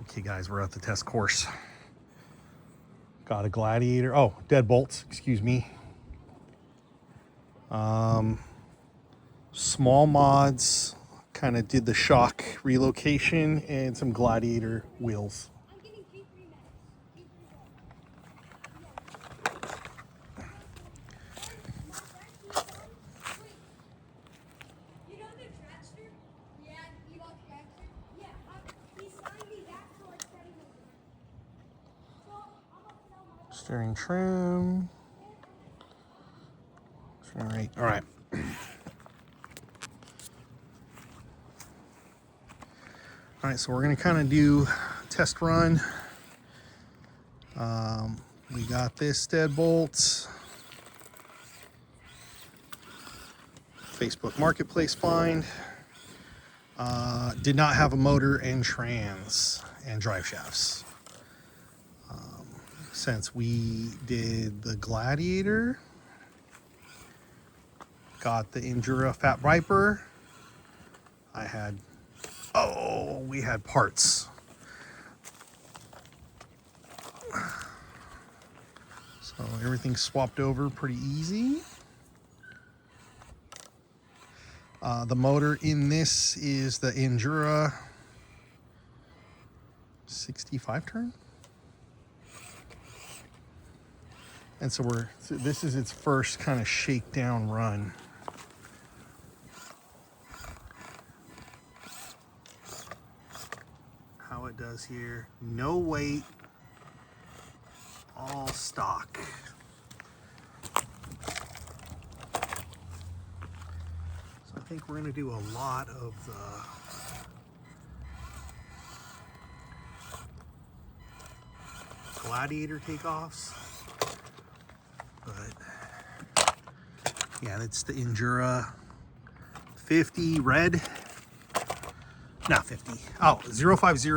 Okay guys, we're at the test course. Got a Gladiator, oh, Deadbolt, excuse me. Small mods, kind of did the shock relocation and some Gladiator wheels. Steering trim. All right, all right. All right, so we're gonna kind of do a test run. We got this Deadbolt. Facebook Marketplace find. Did not have a motor and trans and drive shafts. Since we did the Gladiator, got the Injora Fat Viper, we had parts. So everything swapped over pretty easy. The motor in this is the Injora 65 turn. And so this is its first kind of shakedown run. How it does here, no weight, all stock. So I think we're gonna do a lot of the Gladiator takeoffs. But yeah, that's the Injora 50 red. Not 50. Oh, 050.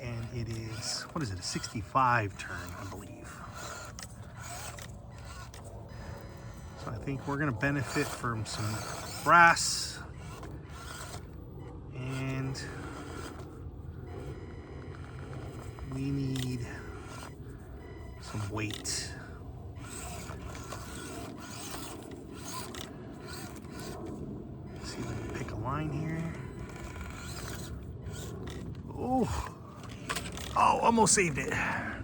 And it is, what is it, a 65 turn, I believe. So I think we're gonna benefit from some brass and we need some weight. Let's see if I can pick a line here. Oh, almost saved it. I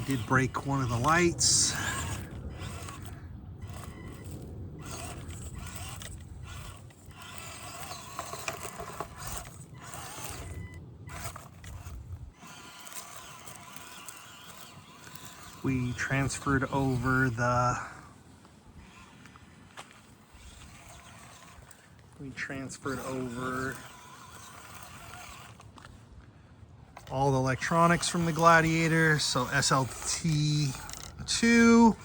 did break one of the lights. We transferred over all the electronics from the Gladiator, so SLT2.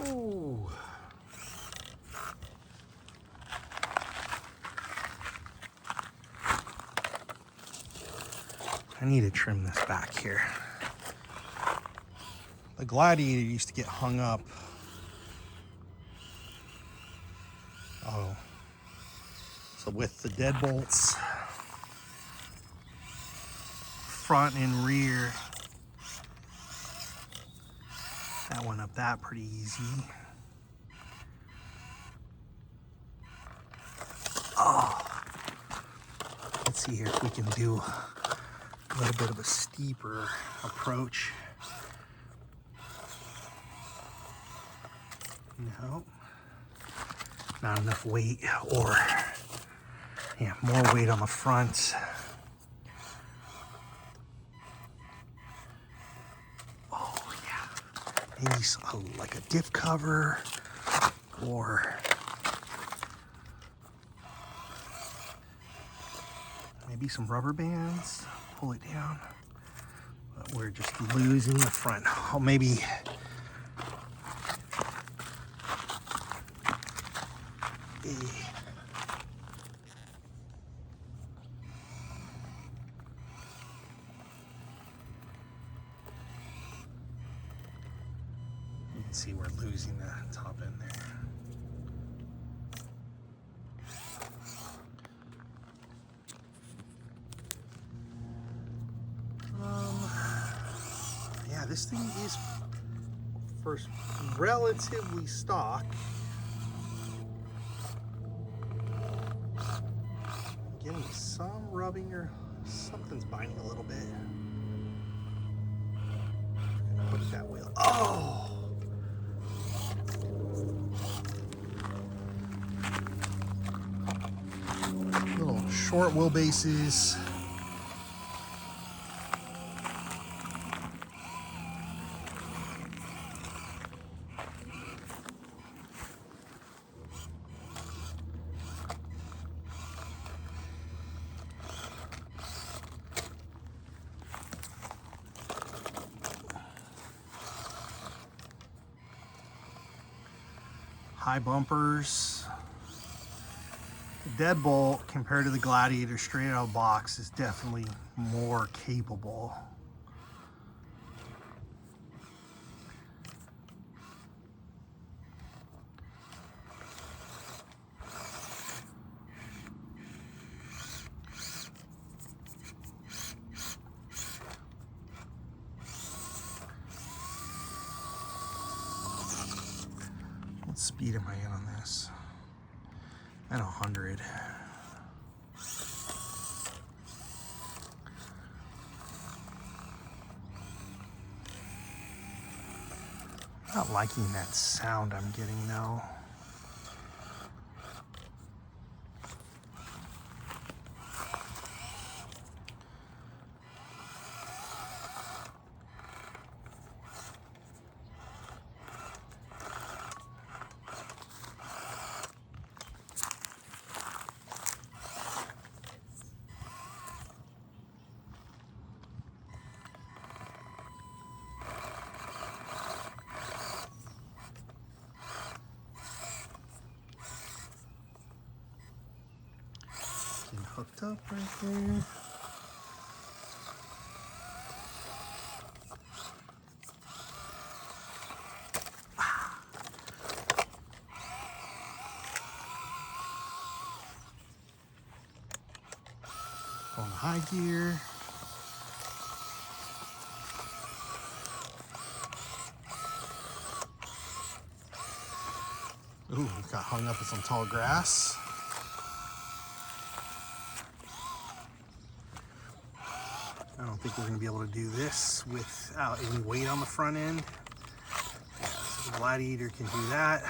Ooh. I need to trim this back here. The Gladiator used to get hung up. Oh. So with the Deadbolts, front and rear, that went up that pretty easy. Oh. Let's see here if we can do a little bit of a steeper approach. No, not enough weight, or yeah, more weight on the front. Oh yeah, maybe like a dip cover, or maybe some rubber bands. Pull it down, but we're just losing the front. Oh, maybe You can see we're losing the top end there. Yeah, this thing is first relatively stock. Getting some rubbing or something's biting a little bit. Look at that wheel. Oh! Little short wheelbases. High bumpers. The Deadbolt, compared to the Gladiator straight out of the box, is definitely more capable. What speed am I in on this? At 100. Not liking that sound I'm getting though. Hooked up right there. On high gear. Ooh, got hung up in some tall grass. I don't think we're going to be able to do this without any weight on the front end. Yeah, so the Gladiator can do that.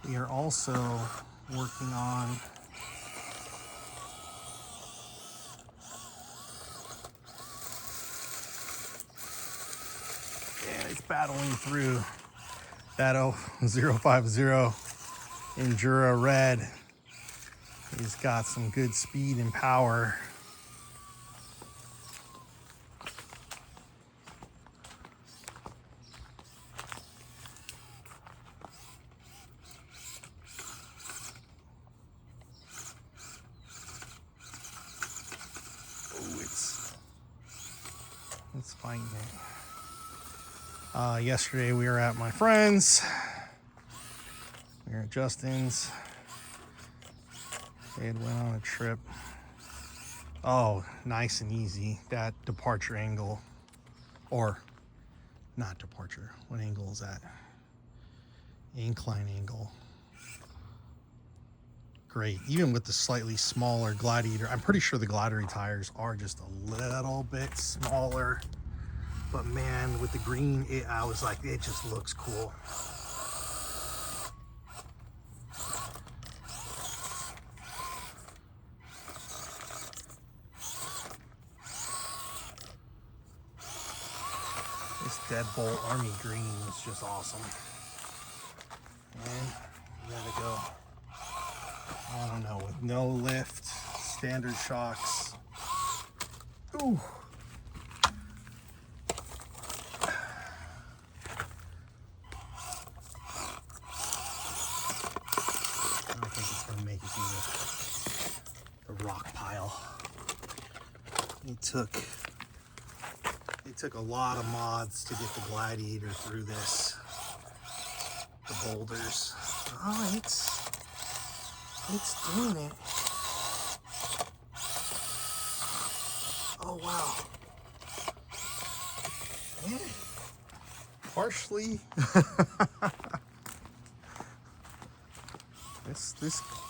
We are also working on it's battling through that 050 Injora Red. He's got some good speed and power. It's fighting it. Yesterday we were at my friend's. We were at Justin's. They had went on a trip. Oh, nice and easy. That departure angle, or not departure. What angle is that? Incline angle. great. Even with the slightly smaller Gladiator, I'm pretty sure the Gladiator tires are just a little bit smaller. But man, with the green, I was like, it just looks cool. This Deadbolt Army Green is just awesome. And we gotta go, I don't know, with no lift, standard shocks. Ooh. I don't think it's gonna make it through the rock pile. It took a lot of mods to get the Gladiator through this. The boulders. Oh, it's doing it. Oh wow. Yeah. Partially.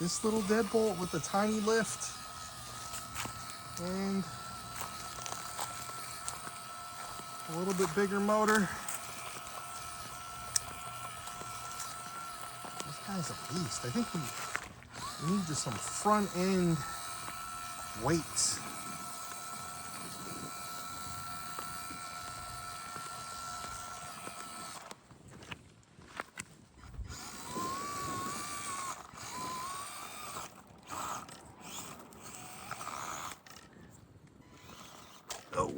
this little Deadbolt with the tiny lift and a little bit bigger motor. This guy's a beast. I think we need just some front end weights. Oh.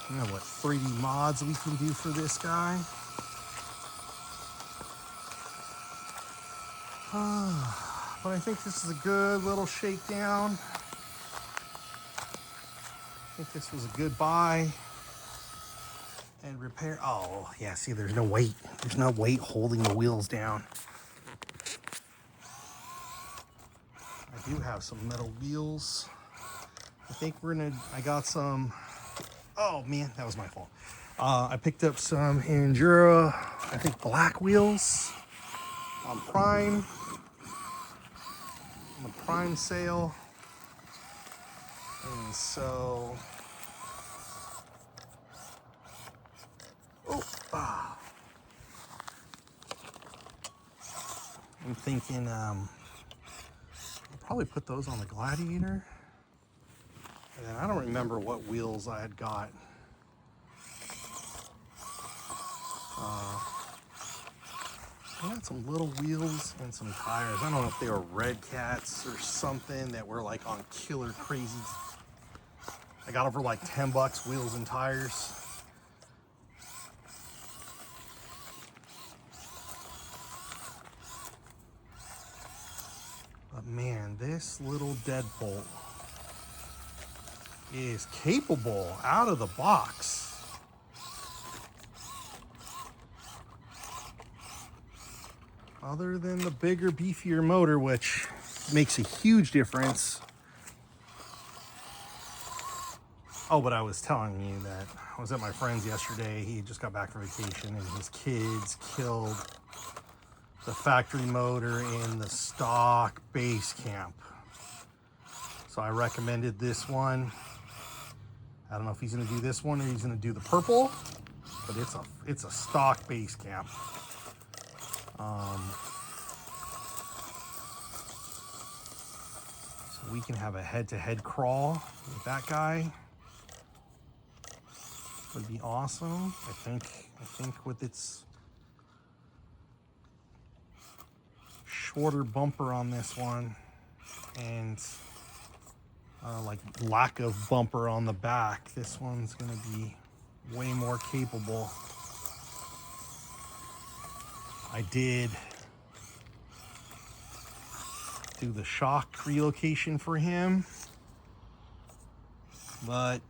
I don't know what 3D mods we can do for this guy. But I think this is a good little shakedown. I think this was a good buy and repair. Oh yeah, see, there's no weight. There's no weight holding the wheels down. I do have some metal wheels. I think I got some. Oh man, that was my fault. I picked up some Injora, I think black wheels on Prime. On the Prime sale. And so, I'm thinking I'll probably put those on the Gladiator. And then I don't remember what wheels I had got. I got some little wheels and some tires. I don't know if they were Red Cats or something that were like on killer crazy. I got them for like 10 bucks, wheels and tires. But man, this little Deadbolt is capable out of the box. Other than the bigger, beefier motor, which makes a huge difference. Oh, but I was telling you that I was at my friend's yesterday. He just got back from vacation and his kids killed the factory motor in the stock base camp. So I recommended this one. I don't know if he's gonna do this one or he's gonna do the purple, but it's a stock base camp. So we can have a head-to-head crawl with that guy. Would be awesome. I think with its shorter bumper on this one and like lack of bumper on the back, this one's gonna be way more capable. I did do the shock relocation for him, but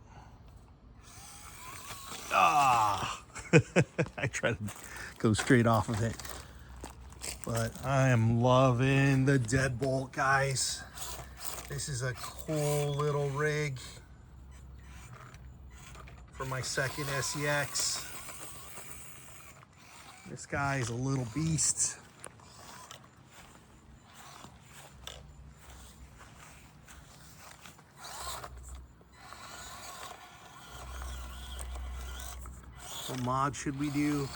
I try to go straight off of it. But I am loving the Deadbolt, guys. This is a cool little rig for my second SEX. This guy is a little beast. What mod should we do?